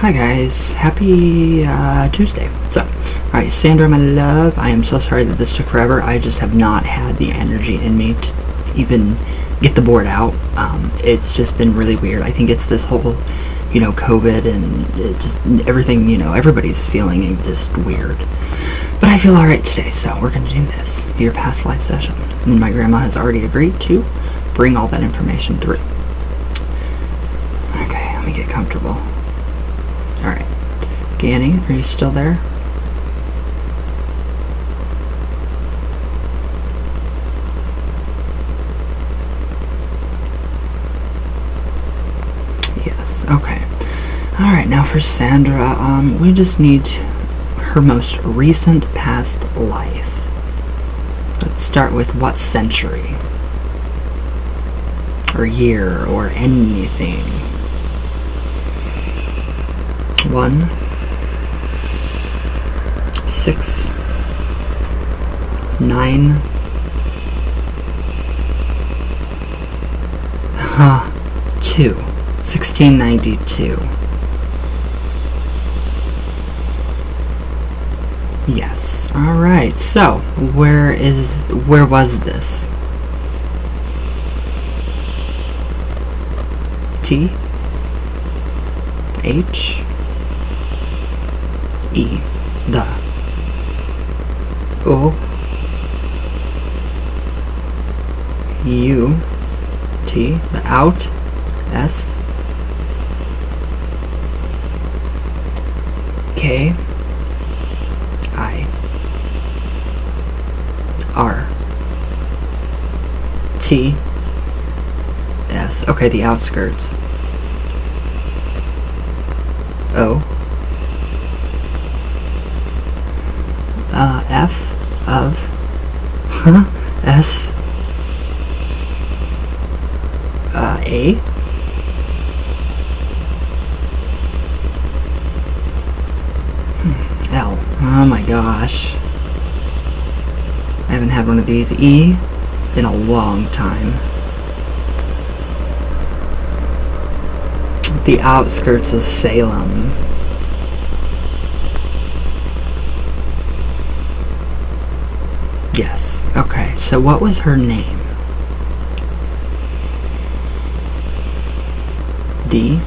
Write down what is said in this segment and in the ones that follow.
Hi guys, happy Tuesday. So, alright, Sandra, my love, I am so sorry that this took forever. I just have not had the energy in me to even get the board out. It's just been really weird. I think it's this whole, COVID and it just everything, everybody's feeling just weird. But I feel alright today, so we're going to do this, your past life session. And my grandma has already agreed to bring all that information through. Okay, let me get comfortable. Alright. Ganny, are you still there? Yes, okay. Alright, now for Sandra, we just need her most recent past life. Let's start with what century? Or year, or anything. 1, 6, 9, 2, 1692. Yes. All right. So, where was this? T, H, E, the. O, U, T, the out. S, K, I, R, T, S. Okay, the outskirts. O, F of S, A, L. Oh my gosh. I haven't had one of these. E in a long time. The outskirts of Salem. Yes. Okay. So what was her name? D,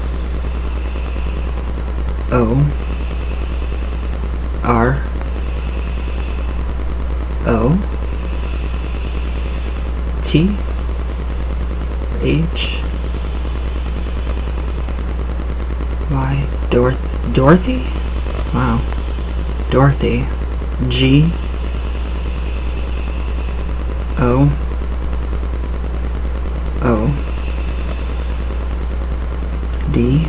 O, R, O, T, H, Y, Dorothy? Wow. Dorothy. G, O, O, D,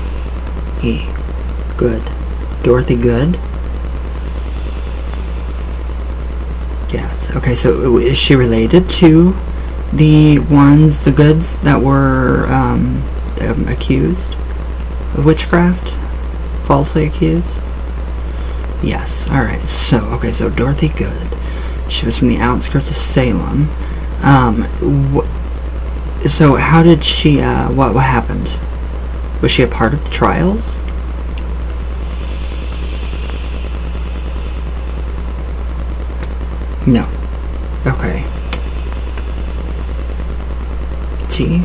E. Good. Dorothy Good? Yes. Okay, so is she related to the goods that were accused of witchcraft? Falsely accused? Yes. Alright, so Dorothy Good. She was from the outskirts of Salem. So how did she, what happened? Was she a part of the trials? No. Okay. T,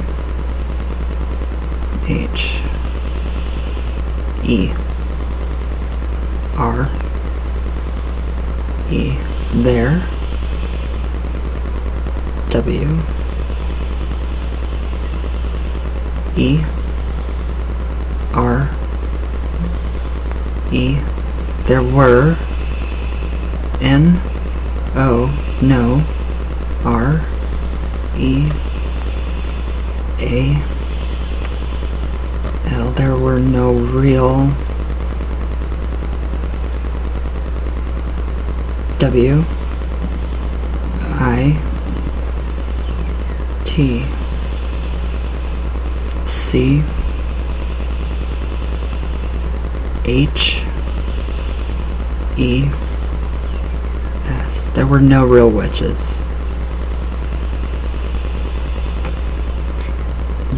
H, E, R, E. There. W, E, R, E. There were. N, O, no. R, E, A, L. There were no real. W, I, T, C, H, E, S. There were no real witches.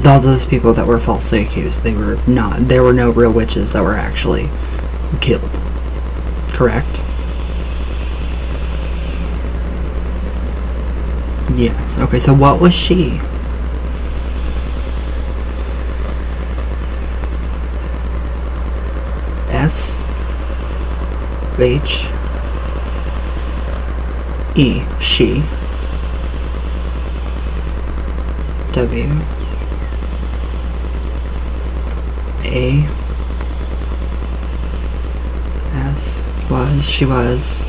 all those people that were falsely accused, there were no real witches that were actually killed. Correct? Yes. Okay, so what was she? S-H-E. She. W. A. S. Was. She was.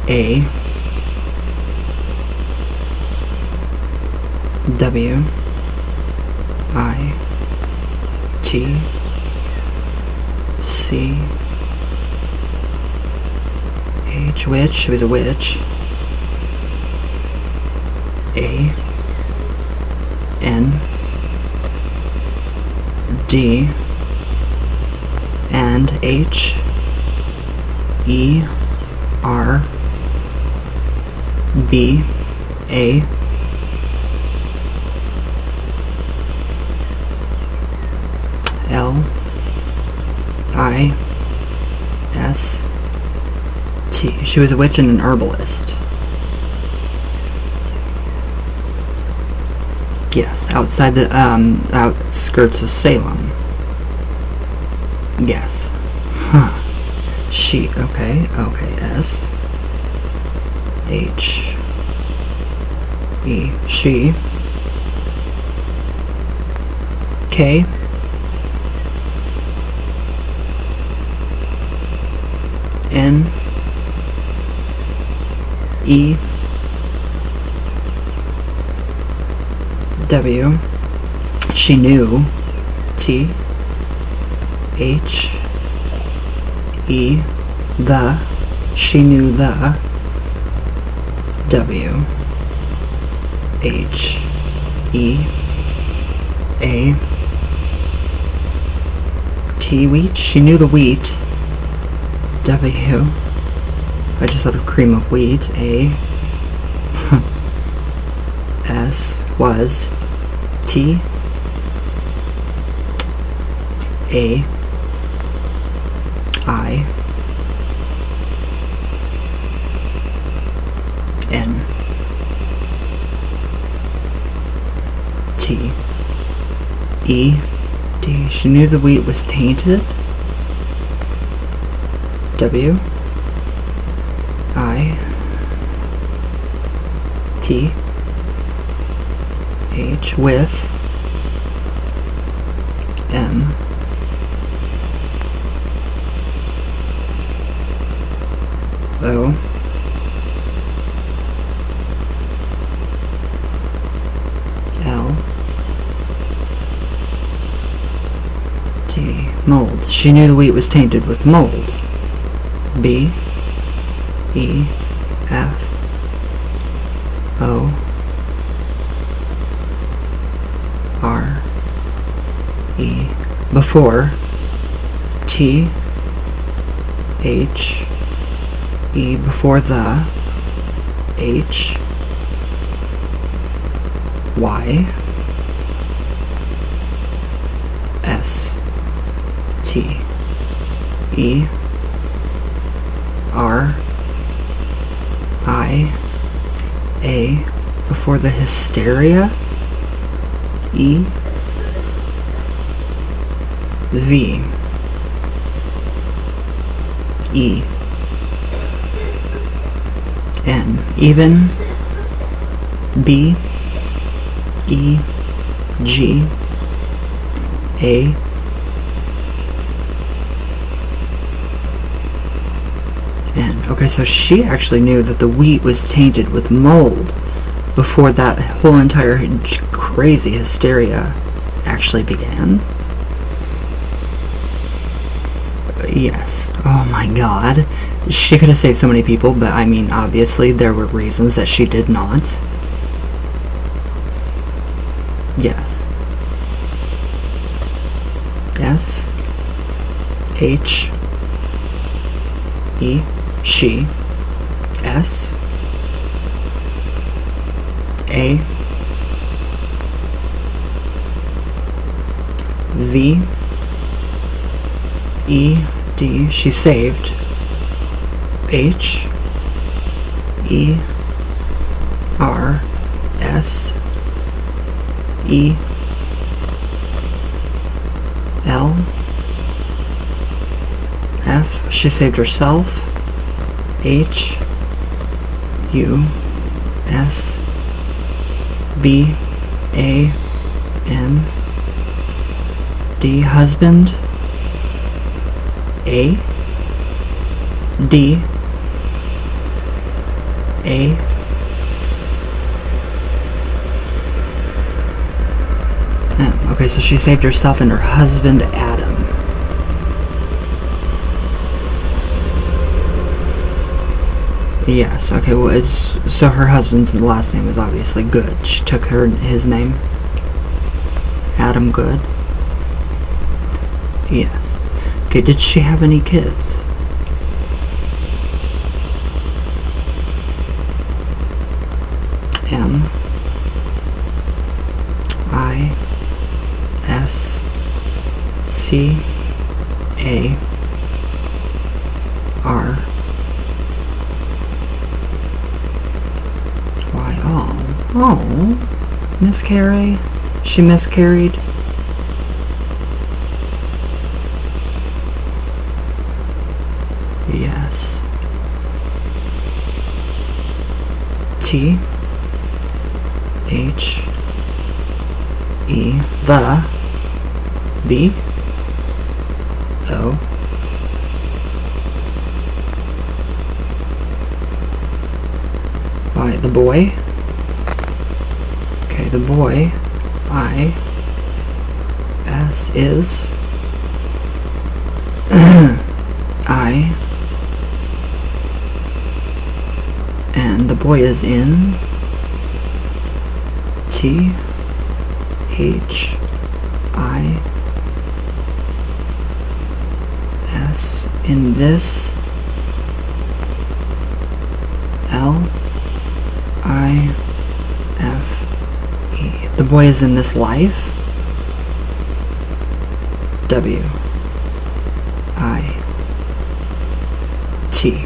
A. W. I. T. C. H. Witch. She was a witch. A. N. D. And H. E. R. B. A. L. I. S. T. She was a witch and an herbalist. Yes, outside the outskirts of Salem. Yes. Huh. She. Okay. S. H. E. She. K. N. E. W. She knew. T. H. E. The. She knew the. W. H. E. A. T. Wheat. She knew the wheat. W. I just thought of cream of wheat. A. S. Was. T. A. I. N. T. E. D. She knew the wheat was tainted. W. I. T. H. With. M. O. L. T. Mold. She knew the wheat was tainted with mold. B. E. F. O. R. E. Before. T. H. E. Before the. H. Y. S. T. E. R. I. A. Before the hysteria. E. V. E. N. Even. B. E. G. A. N. Okay, so she actually knew that the wheat was tainted with mold before that whole entire crazy hysteria actually began. Yes. Oh my god. She could have saved so many people, but I mean, obviously there were reasons that she did not. Yes. S. H. E. She. S. A. V E D, she saved. H E R S E L F, she saved herself. H U S B A N D, husband. A D A M. Okay, so she saved herself and her husband Adam. Yes, okay, well, so her husband's last name was obviously Good. She took his name. Adam Good. Yes. Okay, did she have any kids? M I S C A R Y. Oh, miscarry? She miscarried? Yes. T H E, the B O Y, the boy. Okay, the boy. I S is I, and the boy is in T H I S, in this L I F E. The boy is in this life. W I T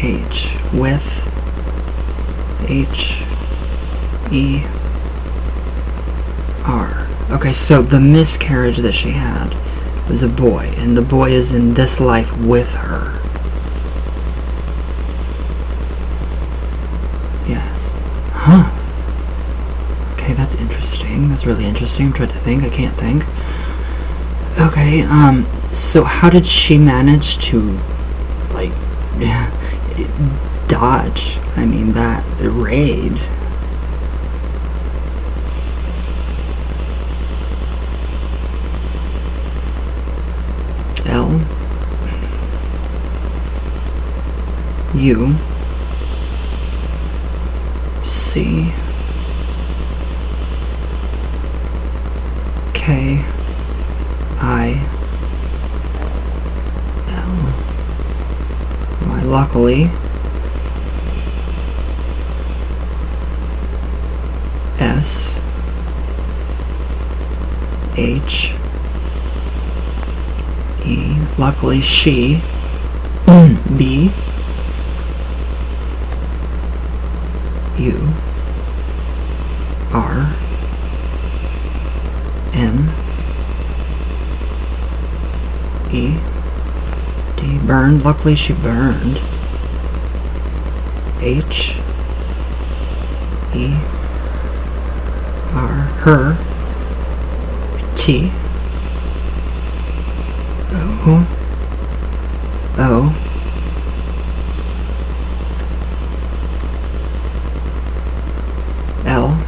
H, with H E R. Okay, so the miscarriage that she had was a boy, and the boy is in this life with her. Yes. Huh. Okay, that's interesting. That's really interesting. I'm trying to think. I can't think. Okay, so how did she manage to, like, dodge, I mean, that raid? L U C K I L Y. Luckily, S H E. Luckily, she. B U R N E D. Burned. Luckily, she burned. H E R. Her. T O O L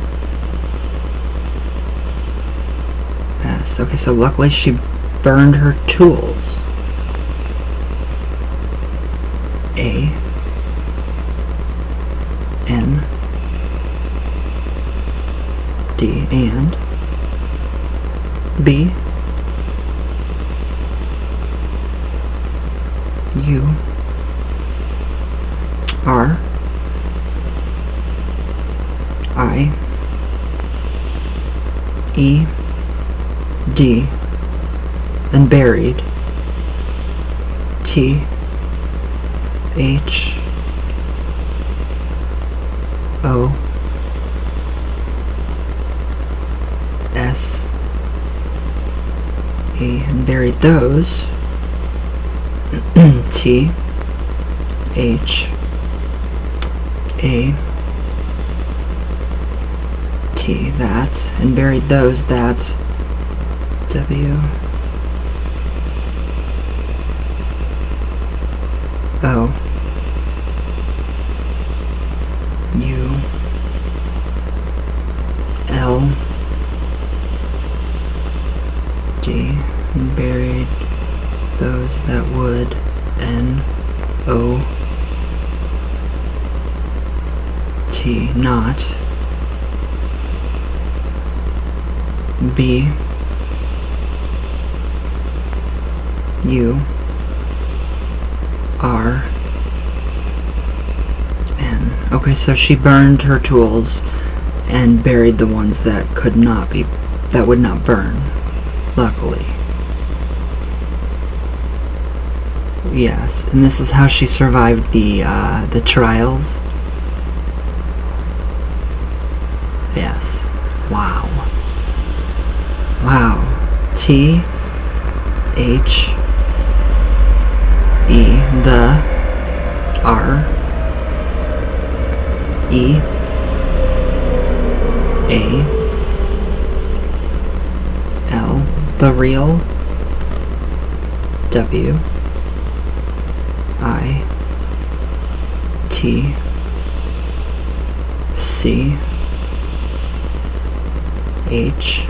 S. Okay, so luckily she burned her tools. A N D, and B U R I E D, and buried. T, H, O, S, E, and buried those. T, H, A, T, that, and buried those. That, W, O, U, L, D, and buried those that would. N, O, T, not. B, U, R, N. Okay, so she burned her tools and buried the ones that could not be, that would not burn, luckily. Yes, and this is how she survived the trials. Yes. Wow. Wow. T, H, E, the, R, E, A, L, the real, W, I, T, C, H,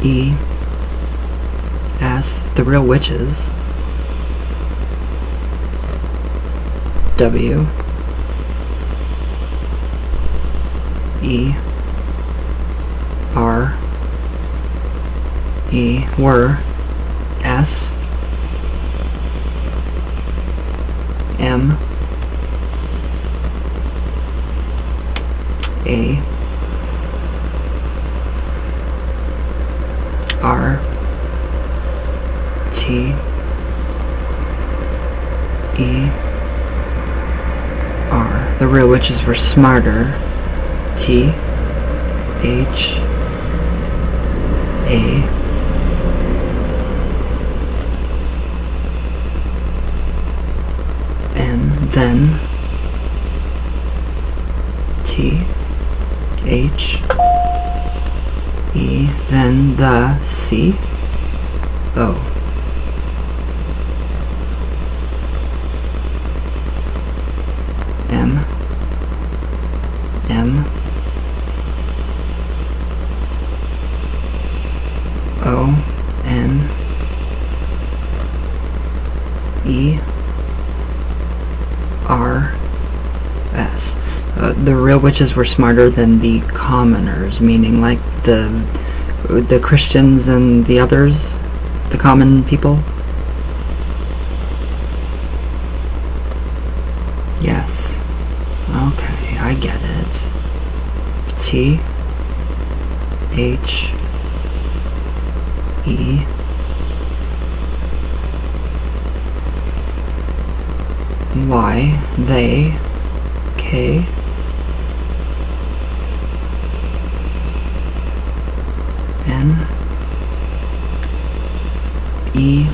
E, S, the real witches, W, E, R, E, were, S, M, A, R, T, E, R. The real witches were smarter. T, H, A, N, then T, H, E, then the C, O. M, M, O, N, E, R, S. The real witches were smarter than the commoners, meaning like the Christians and the others, the common people. Yes. Okay, I get it. T, H, E, Y, they, K, N, E,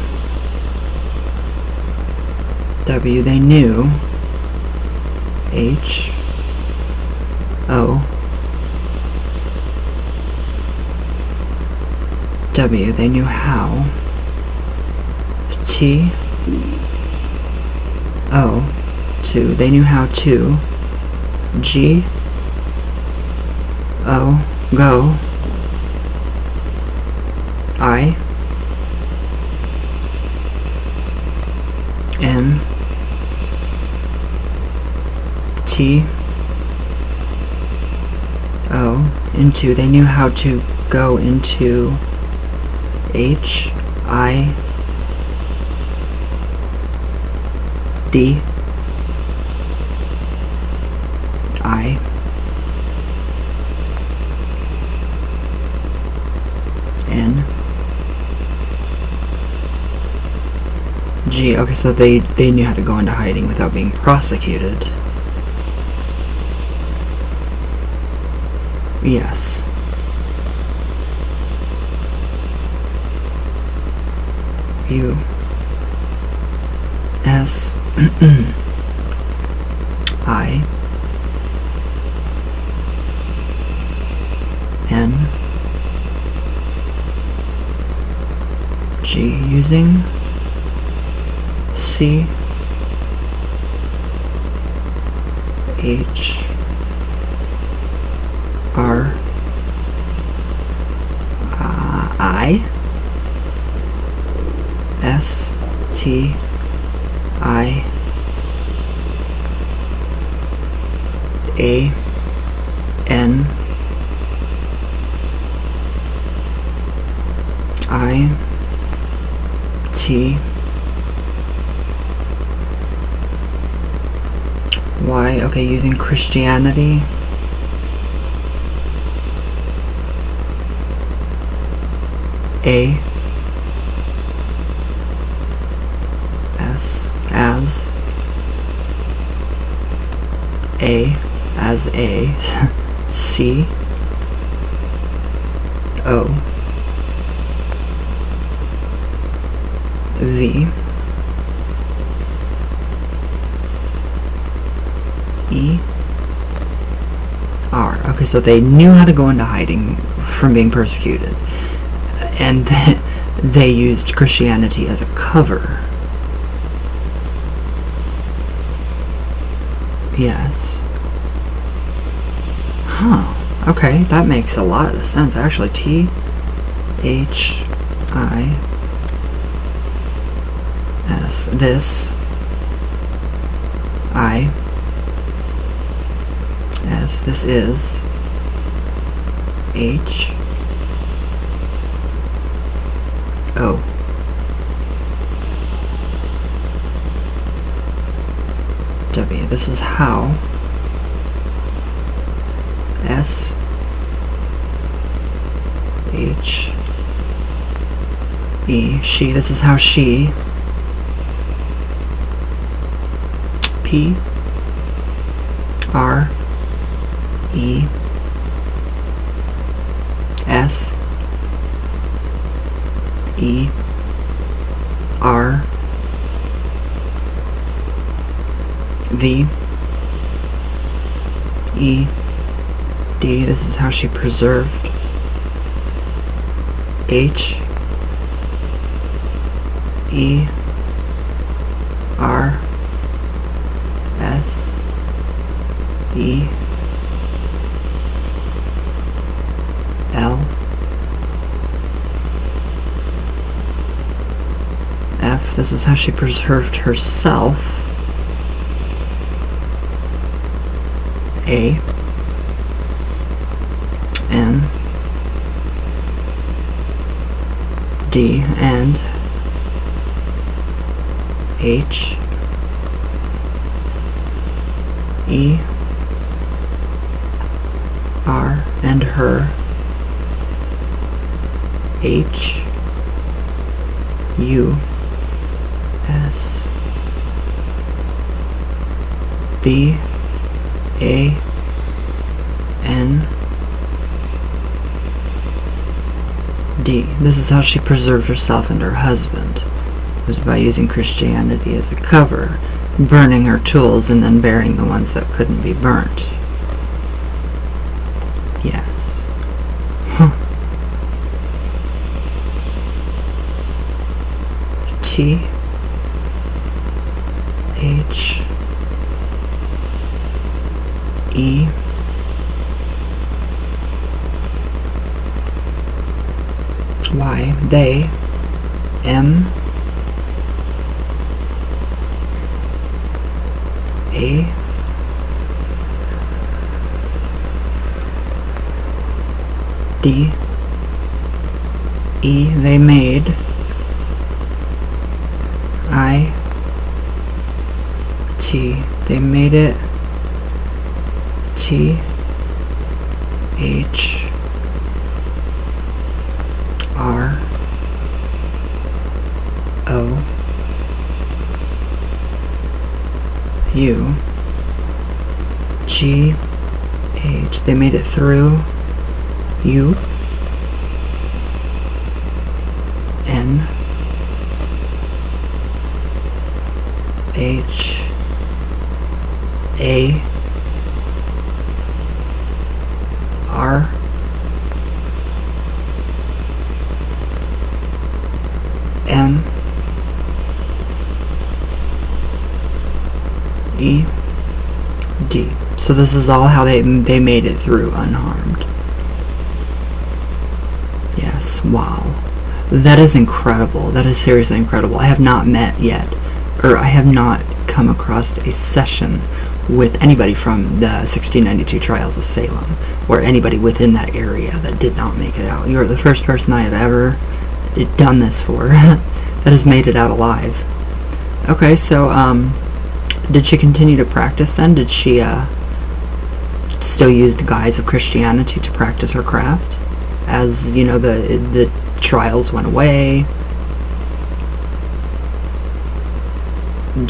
W, they knew, H, O, W, they knew how, T, O, to, they knew how to, G, O, go, I, N, T, O, into, they knew how to go into, H, I, D, I, N G. Okay, so they knew how to go into hiding without being prosecuted. Yes. U S I N G, using C H R I S T I A N I T Y. Okay, using Christianity. A S as A C O V E R. Okay, so they knew how to go into hiding from being persecuted, and they used Christianity as a cover. Yes. Huh. Okay, that makes a lot of sense. Actually, T H I S. This I S. This is H O. W. This is how. S H E. She. This is how she. P R E S E R V E D. This is how she preserved. H E R S E L F. This is how she preserved herself. A N D and H E R and her. H U S B A N D. This is how she preserved herself and her husband. It was by using Christianity as a cover, burning her tools and then burying the ones that couldn't be burnt. Yes. Huh. T H E Y. They. M A D E. They made. I T. They made it. T H R O U G H. They made it through. U N H A R M E D. So this is all how they made it through unharmed. Yes, wow. That is incredible. That is seriously incredible. I have not met yet, or I have not come across a session with anybody from the 1692 trials of Salem, or anybody within that area that did not make it out. You are the first person I have ever done this for that has made it out alive. Okay, so did she continue to practice then? Did she still use the guise of Christianity to practice her craft? As, you know, the trials went away.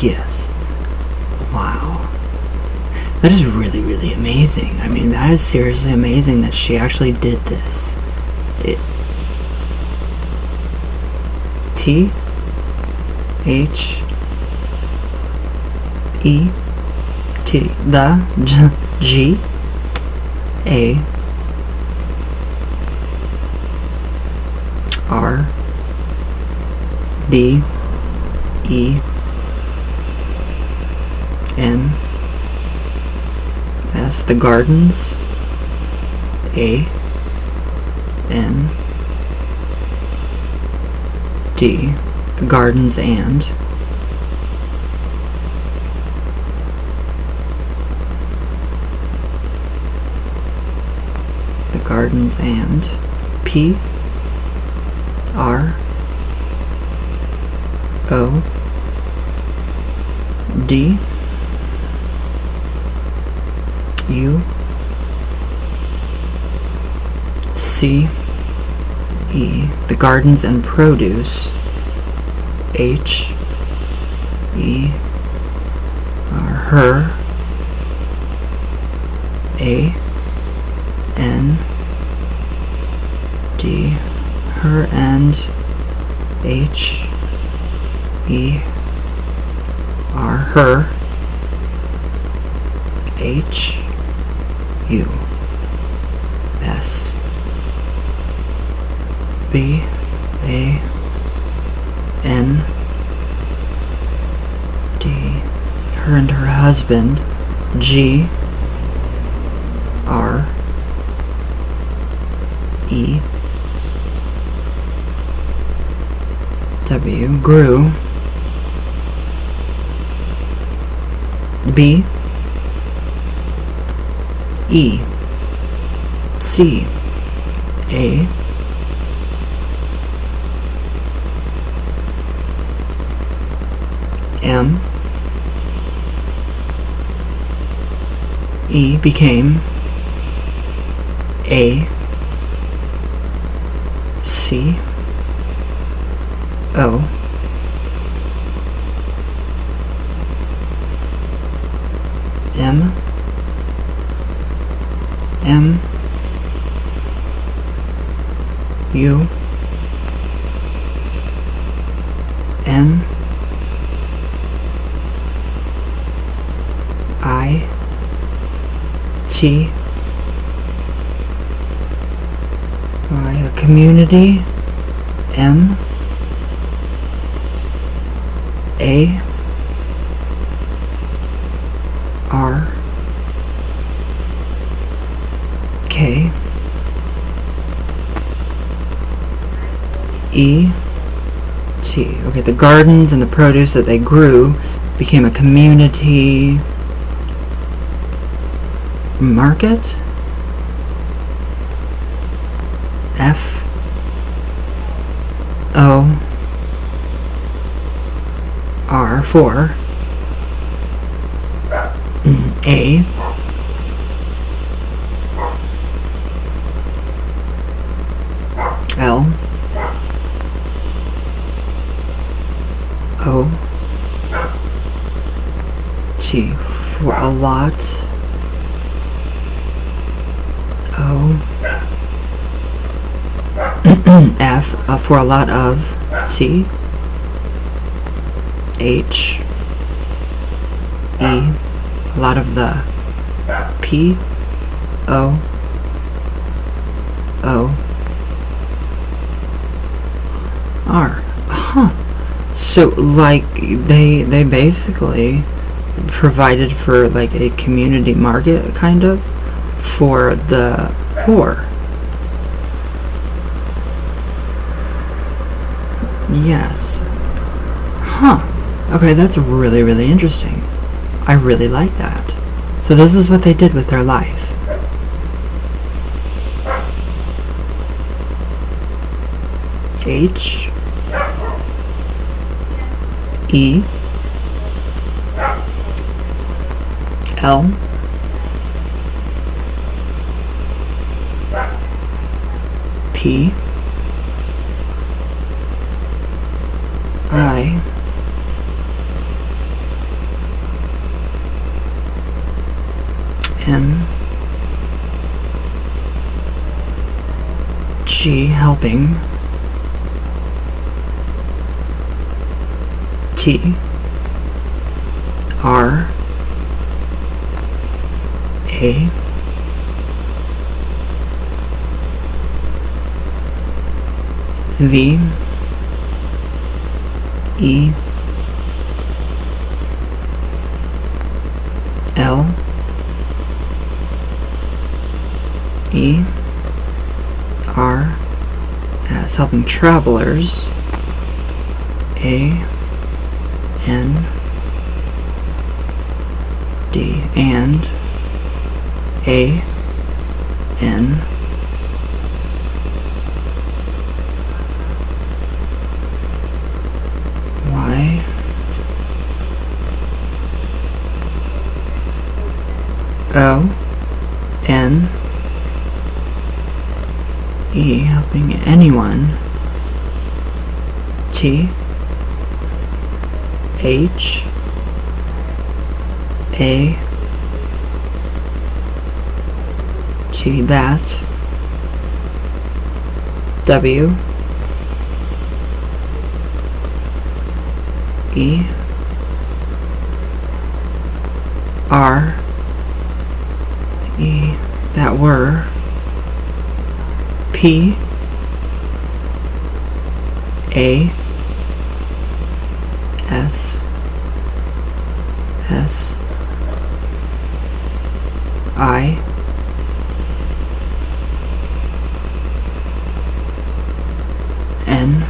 Yes. Wow. That is really, really amazing. I mean, that is seriously amazing that she actually did this. T H E T, the G A R D E N S, the Gardens, A N D, the Gardens and the Gardens and P R O D U C E, the Gardens and Produce, H E R, her, A N D, her and H E R, her, H U S B A N D, her and her husband, G R E W, grew, B E C A M E, became, A C O M M U N I T Y, a community, M A R K E T. Okay, the gardens and the produce that they grew became a community market. F O R for A L for a lot. O. F for a lot of. T. H. E. A lot of the. P. O. O. R. Huh. So, like, they basically provided for, like, a community market, kind of, for the poor. Yes. Huh. Okay, that's really, really interesting. I really like that. So this is what they did with their life. H. E. L. P. I. N. G. Helping. T. R. A. V. E. L. E. R. As helping travelers. A. N. D. And. A. N. Y. O. N. E. Helping anyone. T. H. A. T. That. W. E. R. E. That were. P. A. S. S. I. N.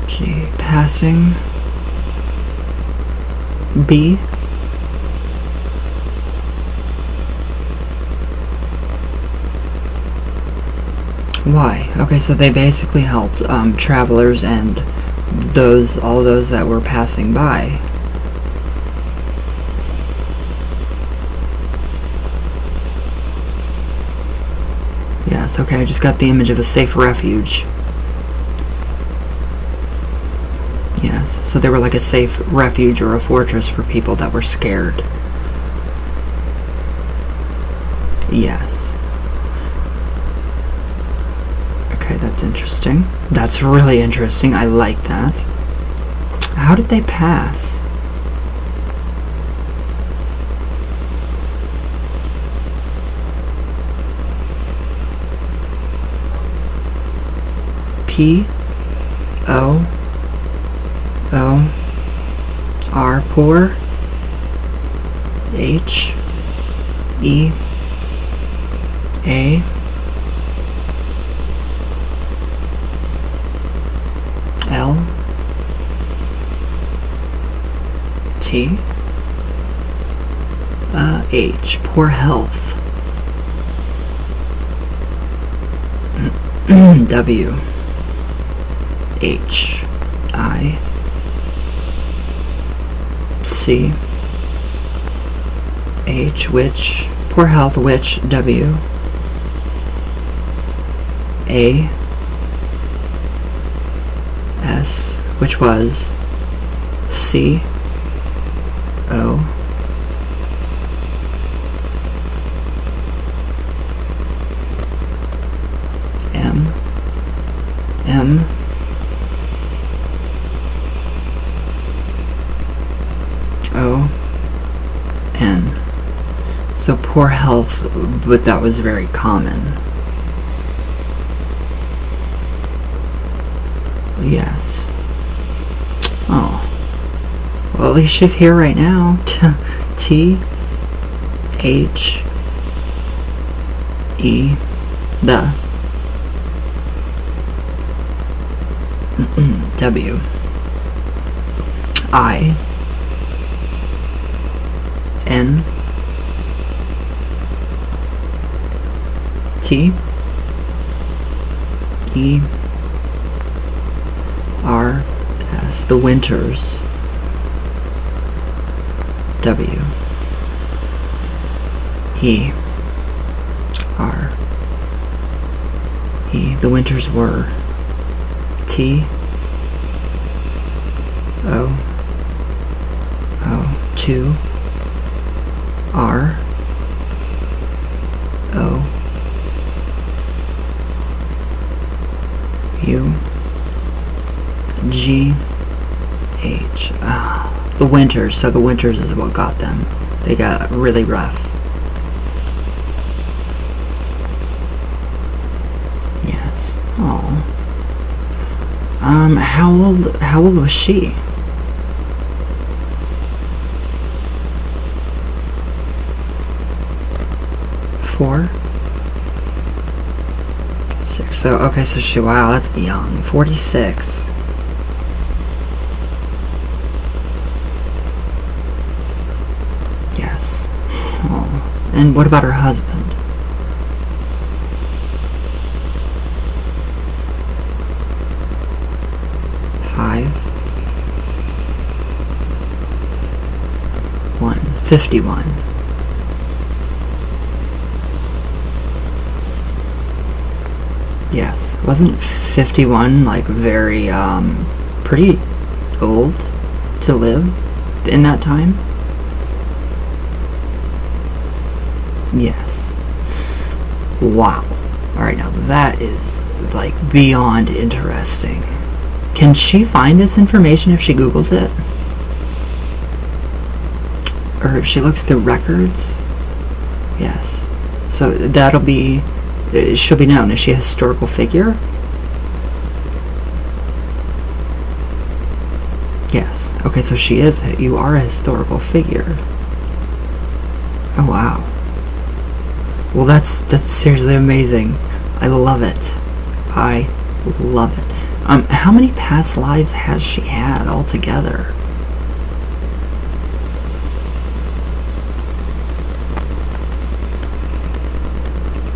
G. Passing. B. Y. Okay, so they basically helped travelers and all those that were passing by. Yes, okay, I just got the image of a safe refuge. Yes, so they were like a safe refuge or a fortress for people that were scared. Yes. Okay, that's interesting. That's really interesting. I like that. How did they pass? P. O. O. R. Poor. H. E. A. L. T. H. Poor health. W. H. I. C. H. Which. Poor health. Which. W. A. S. Which was. C. O M M O N. So poor health, but that was very common. Yes. Oh. Well, at least she's here right now. T H E the W I N T E R S. The Winters. W E R E. The Winters were T O O 2 R O U G H. The Winters. So the Winters is what got them. They got really rough. Yes. Oh. How old was she? 4? 6. So okay, so she, wow, that's young. 46. Yes. Oh. And what about her husband? One. 51. Yes. Wasn't 51 like very pretty old to live in that time? Yes. Wow. Alright, now that is like beyond interesting. Can she find this information if she Googles it? Or if she looks through records? Yes. So that'll be, she'll be known. Is she a historical figure? Yes. Okay, so she is, you are a historical figure. Oh wow. Well, that's seriously amazing. I love it. I love it. How many past lives has she had altogether?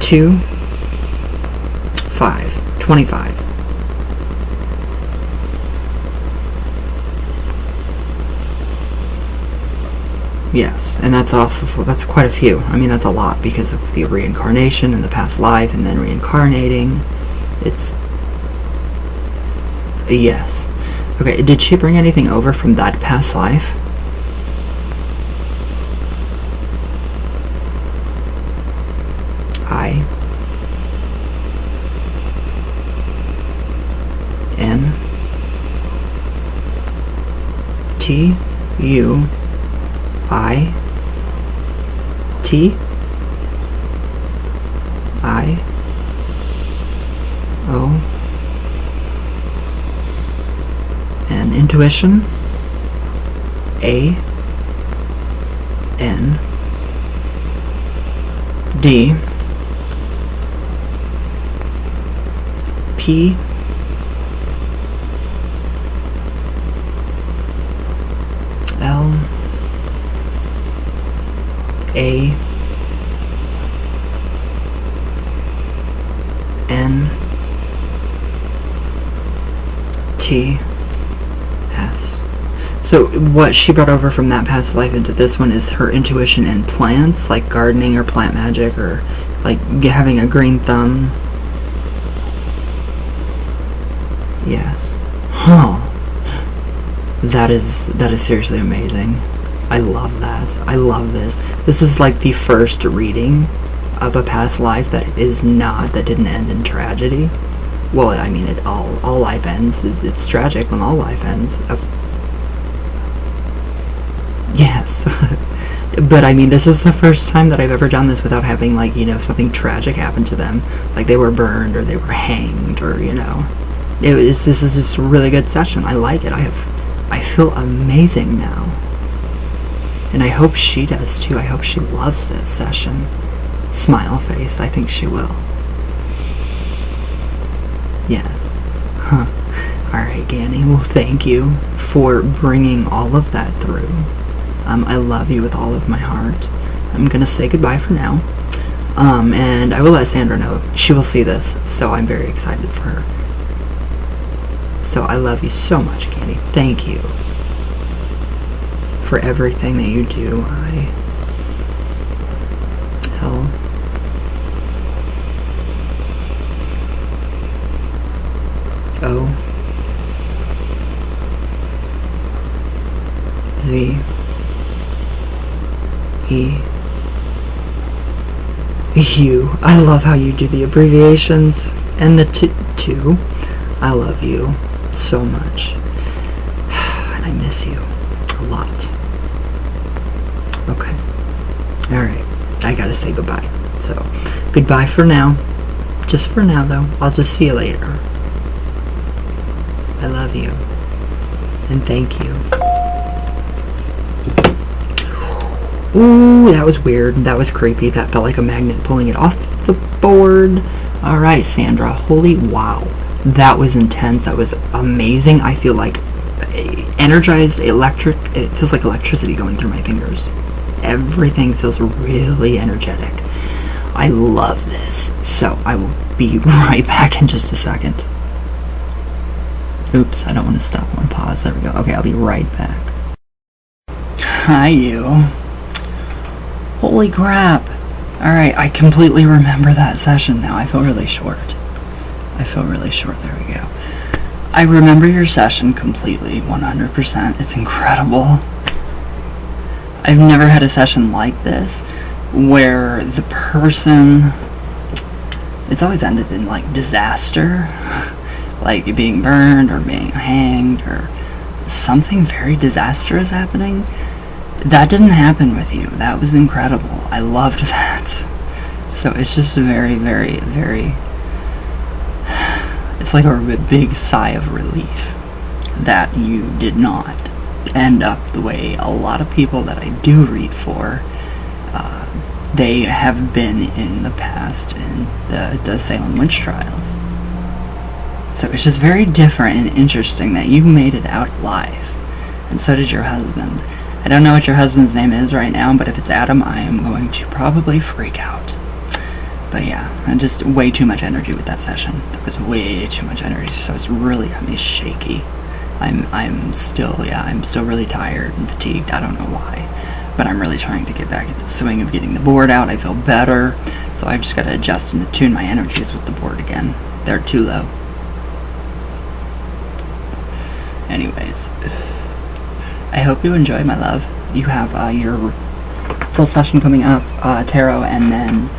2, 5, 25. Yes, and that's that's quite a few. I mean, that's a lot because of the reincarnation and the past life and then reincarnating. It's... Yes. Okay, did she bring anything over from that past life? I N T U I T I O N. Intuition. A N D P L A N T S. So what she brought over from that past life into this one is her intuition in plants, like gardening or plant magic, or like having a green thumb. Yes. Huh. That is seriously amazing. I love that. I love this. This is like the first reading of a past life that didn't end in tragedy. Well, I mean, all life ends. It's tragic when all life ends. Yes. But I mean, this is the first time that I've ever done this without having, like, something tragic happen to them. Like they were burned or they were hanged or, this is just a really good session. I like it. I feel amazing now. And I hope she does too. I hope she loves this session. Smile face. I think she will. Yes. Huh. Alright, Ganny. Well, thank you for bringing all of that through. I love you with all of my heart. I'm going to say goodbye for now. And I will let Sandra know. She will see this, so I'm very excited for her. So I love you so much, Ganny. Thank you for everything that you do. LOVE. I love how you do the abbreviations and the two. I love you so much. And I miss you a lot. Okay. Alright. I gotta say goodbye. So, goodbye for now. Just for now, though. I'll just see you later. I love you. And thank you. Ooh, that was weird. That was creepy. That felt like a magnet pulling it off the board. Alright, Sandra. Holy wow. That was intense. That was amazing. I feel like energized, electric. It feels like electricity going through my fingers. Everything feels really energetic. I love this. So I will be right back in just a second. Oops, I don't want to stop. I want to pause. There we go. Okay, I'll be right back. Hi, you. Holy crap. Alright, I completely remember that session now. I feel really short. There we go. I remember your session completely, 100%. It's incredible. I've never had a session like this where the person... It's always ended in, like, disaster. Like being burned or being hanged or something very disastrous happening. That didn't happen with you. That was incredible. I loved that. So it's just very, very, very... It's like a big sigh of relief that you did not end up the way a lot of people that I do read for, they have been in the past in the Salem witch trials. So it's just very different and interesting that you made it out alive. And so did your husband. I don't know what your husband's name is right now, but if it's Adam, I am going to probably freak out. But yeah, and just way too much energy with that session. There was way too much energy, so it's really got me shaky. I'm still really tired and fatigued. I don't know why, but I'm really trying to get back into the swing of getting the board out. I feel better, so I've just got to adjust and attune my energies with the board again. They're too low. Anyways, I hope you enjoy, my love. You have your full session coming up, tarot, and then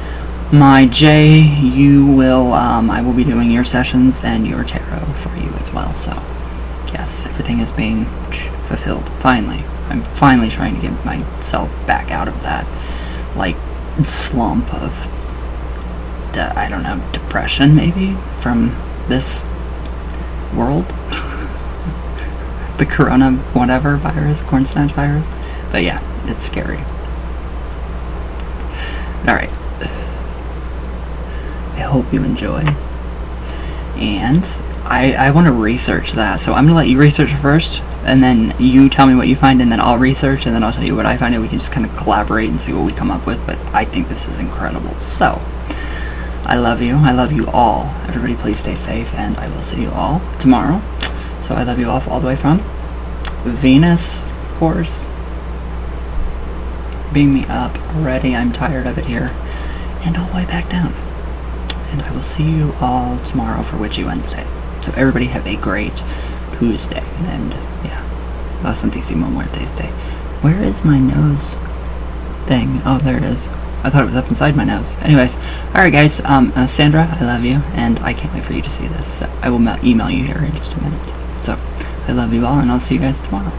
my J, I will be doing your sessions and your tarot for you as well. So, yes, everything is being fulfilled. Finally. I'm finally trying to get myself back out of that, like, slump of, I don't know, depression, maybe, from this world. The corona whatever virus, cornstarch virus. But yeah, it's scary. Alright. I hope you enjoy. And I want to research that. So I'm going to let you research first, and then you tell me what you find, and then I'll research, and then I'll tell you what I find, and we can just kind of collaborate and see what we come up with. But I think this is incredible. So, I love you. I love you all. Everybody please stay safe, and I will see you all tomorrow. So I love you all the way from Venus, of course. Beam me up already. I'm tired of it here. And all the way back down. And I will see you all tomorrow for Witchy Wednesday. So everybody have a great Tuesday. And yeah, la santísima muerte day. Where is my nose thing? Oh, there it is. I thought it was up inside my nose. Anyways, alright guys, Sandra, I love you, and I can't wait for you to see this. So I will email you here in just a minute. So, I love you all, and I'll see you guys tomorrow.